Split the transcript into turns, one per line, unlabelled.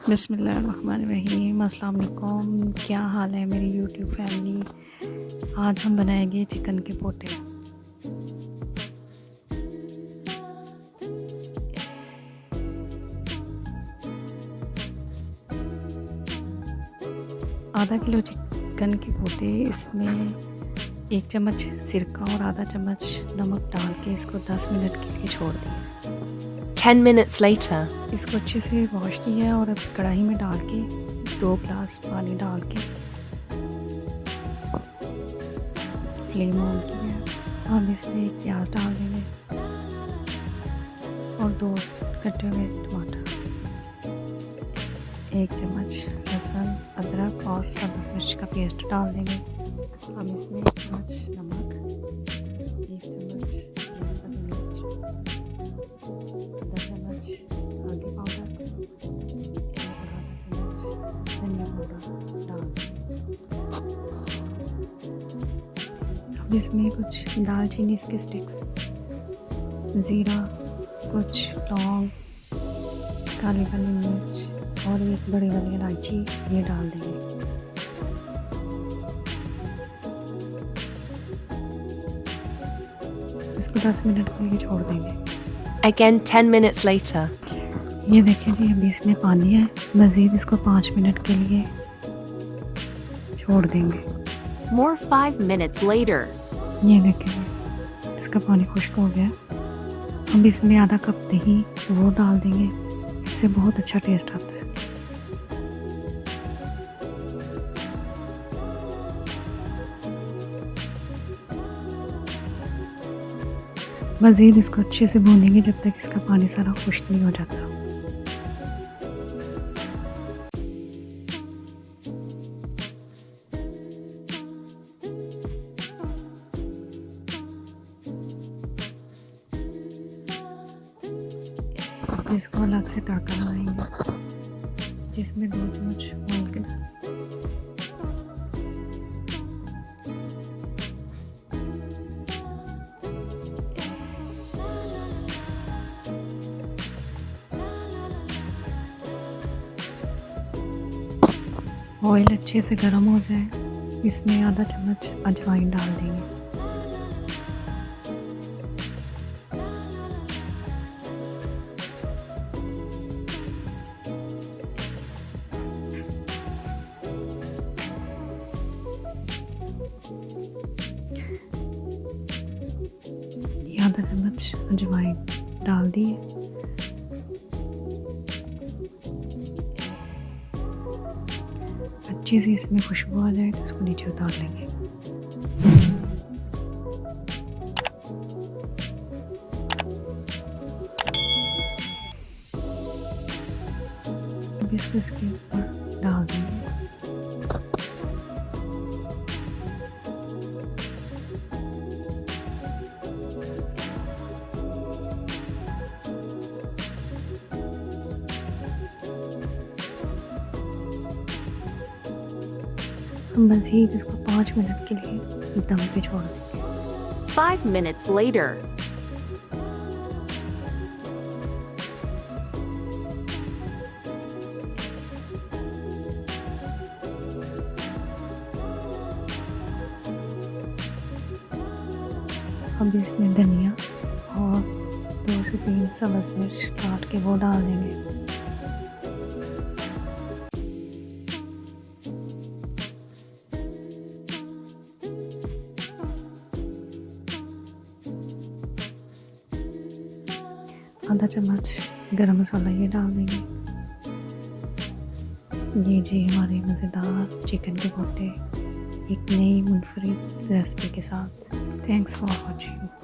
बिस्मिल्लाहिर्रहमानिर्रहीम। अस्सलाम वालेकुम। क्या हाल है मेरी यूट्यूब फैमिली। आज हम बनाएंगे चिकन के पोटे। आधा किलो चिकन के पोटे, इसमें 1 चम्मच सिरका और आधा चम्मच नमक डाल के इसको 10 मिनट के लिए छोड़ दिया।
10 minutes later.
इसको अच्छे से वॉश किया और अब कढ़ाई में डाल के 2 ग्लास पानी डाल के फ्लेम ऑन किया। अब इसमें एक प्याज डाल देंगे और 2 कटे हुए टमाटर, 1 चम्मच लहसुन, अदरक और सब्ज़ मिर्च का पेस्ट डाल देंगे। अब इसमें 1 चम्मच नमक, 1 चम्मच हरी मिर्च, आधा चम्मच हल्दी पाउडर और आधा चम्मच धनिया पाउडर डाल देंगे। अब इसमें कुछ दालचीनी के स्टिक्स, ज़ीरा, कुछ लौंग, काली वाली मिर्च और एक बड़ी वाली इलायची ये डाल देंगे। इसको 10 मिनट के लिए छोड़ देंगे।
Again 10 minutes later.
ये देखिए जी, अभी इसमें पानी है। मज़ीद इसको 5 मिनट के लिए छोड़ देंगे।
More 5 minutes later.
ये देखिए इसका पानी खुश्क हो गया। अब इसमें आधा कप दही वो डाल देंगे, इससे बहुत अच्छा टेस्ट आता है। मज़ीद इसको अच्छे से भूनेंगे जब तक इसका पानी सारा खुश्क नहीं हो जाता। इसको अलग से तड़का लगाएंगे जिसमें 2 चम्मच ऑयल के ऑयल अच्छे से गर्म हो जाए, इसमें आधा चम्मच अजवाइन डाल देंगे। ये आधा चम्मच अजवाइन डाल दिए। अच्छी सी इसमें खुशबू आ जाए तो उसको नीचे उतार लेंगे। अब इसको इसके ऊपर डाल देंगे। मज़ीद इसको 5 मिनट के लिए दम पे छोड़ देंगे।
5 minutes later.
अब इसमें धनिया और 2 से 3 सब्ज़ मिर्च काट के वो डाल देंगे। आधा चम्मच गरम मसाला ये डाल देंगे। ये जी हमारे मज़ेदार चिकन के पोटे एक नई मुनफरिद रेसिपी के साथ। Thanks for watching.